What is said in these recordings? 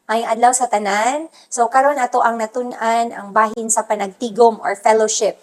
May adlaw sa tanan. So karon ato ang natun-an ang bahin sa panagtigom or fellowship.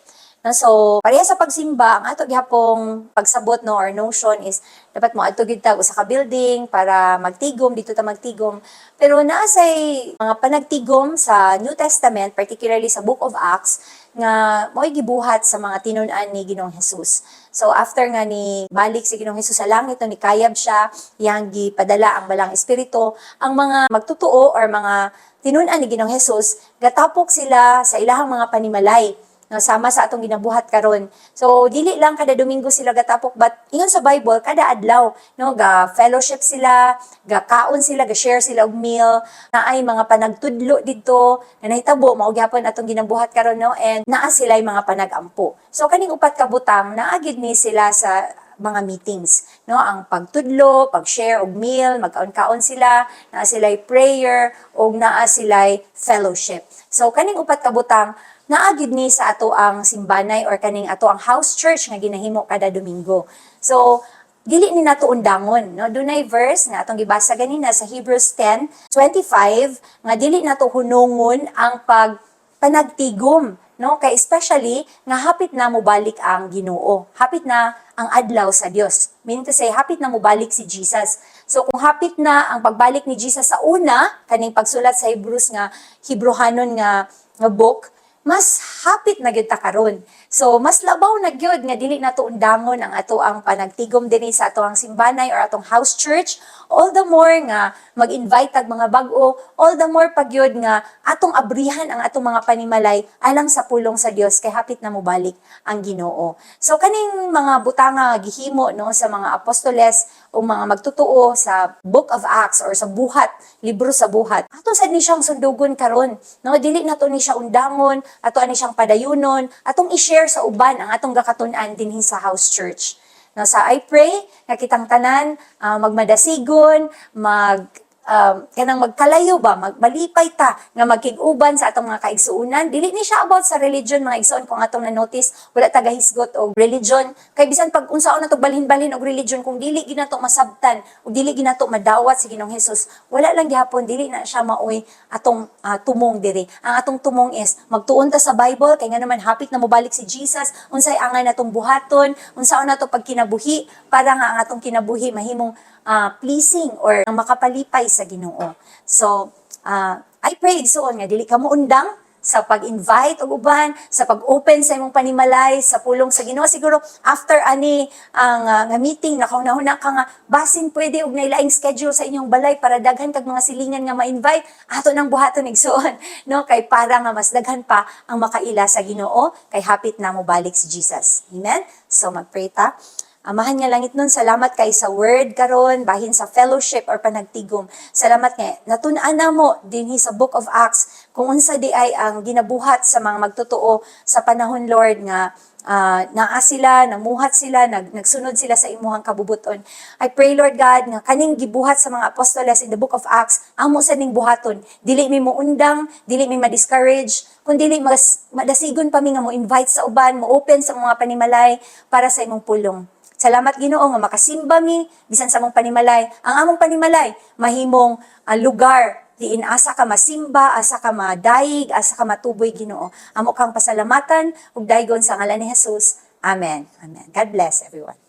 No, so pareha sa pagsimba, ang ato gihapong pagsabot no or notion is dapat mo adto gid ta usa ka building para magtigom dito ta magtigom. Pero naa say mga panagtigom sa New Testament, particularly sa Book of Acts, nga mo'y gibuhat sa mga tinun-an ni Ginoong Hesus. So after nga ni balik si Ginoong Hesus sa langit, no, ni kayab siya, yang gipadala ang balang espiritu, ang mga magtutuo or mga tinun-an ni Ginoong Hesus, gatapok sila sa ilahang mga panimalay, no, sama sa atong ginabuhat karon. So dili lang kada Domingo sila gatapok, but ingon sa Bible kada adlaw, no, ga fellowship sila, ga kaon sila, ga share sila og meal, naay mga panagtudlo didto na nahitabo mao gyapon atong ginabuhat karon, no, and naa sila mga panagampo. So kaning upat ka butang naa gid ni sila sa mga meetings, no, ang pagtudlo, pag-share og meal, magkaon-kaon sila, naa sila'y prayer og naa sila'y fellowship. So kaning upat ka butang naagid ni sa ato ang simbanay or kaning ato ang house church nga ginahimo kada Domingo. So dili ni nato undangon, no, dunay verse nga atong gibasa ganina sa Hebrews 10:25 nga dili nato hunongon ang panagtigom, no, kay especially nga hapit na mobalik ang Ginoo, hapit na ang adlaw sa Dios, meaning to say hapit na mobalik si Jesus. So kung hapit na ang pagbalik ni Jesus sa una kaning pagsulat sa Hebrews nga Hebrehanon nga book, mas hapit na gyud ta karon. So mas labaw na gyud nga dili nato undangon ang ato ang panagtigom dinhi sa ato ang simbanay or atong house church, all the more nga mag-invite tag mga bag-o, all the more pagyud nga atong abrihan ang atong mga panimalay alang sa pulong sa Dios kay hapit na mobalik ang Ginoo. So kaning mga butanga gihimo no sa mga apostoles o mga magtutuo sa Book of Acts or sa buhat, libro sa buhat, ato sad ni siyang sundugon karon, no, dili nato ni siya undangon, ato ani siyang padayunon, atong i-share sa uban ang atong gakatun-an dinhi sa house church. No, sa I pray nga kitang tanan magmadasigon, kanang magkalayo ba, magmalipay ta nga magkig-uban sa atong mga kaigsuunan. Dili ni siya about sa religion mga igsoon, kung atong na-notice wala ta gahisgot og religion, kay bisan pag unsaon nato balhin-balhin og religion kung dili ginato masabtan o dili ginato madawat si Ginoong Hesus, wala lang gihapon, dili na siya maoy atong tumong diri. Ang atong tumong is magtuon ta sa Bible kay nga naman hapit na mobalik si Jesus, unsay angay natong buhaton, unsaon nato pagkinabuhi para nga ang atong kinabuhi mahimong pleasing or makapalipay sa Ginoo. So, I pray igsoon nga dili ka mo undang sa pag-invite og uban, sa pag-open sa imong panimalay sa pulong sa Ginoo. Siguro after ani ang nga meeting nakauna-una ka nga basin pwede og nailaing schedule sa inyong balay para daghan kag mga silingan nga ma-invite ato nang buhaton igsoon, no, kay para nga mas daghan pa ang makaila sa Ginoo kay hapit na mo balik si Jesus. Amen. So magpray ta. Amahan nga langit nun, salamat kay sa word karon, bahin sa fellowship or panagtigom. Salamat nga, natun-an na mo dinhi sa Book of Acts, kung unsa di ay ang ginabuhat sa mga magtotoo sa panahon, Lord, nga naa sila, namuhat sila, nagsunod sila sa imuhang kabubuton. I pray, Lord God, nga kaning gibuhat sa mga apostoles in the Book of Acts, amo sa ning buhaton. Dili mi mo undang, dili mi ma-discourage, kung dili madasigon pa mi nga mo invite sa uban, mo open sa mga panimalay para sa imong pulong. Salamat Ginoo nga makasimba mi bisan sa among panimalay. Ang among panimalay mahimong lugar diin asa ka masimba, asa ka madayig, asa ka matuboy Ginoo. Amo kang pasalamatan ug daygon sa ngalan ni Jesus. Amen. Amen. God bless everyone.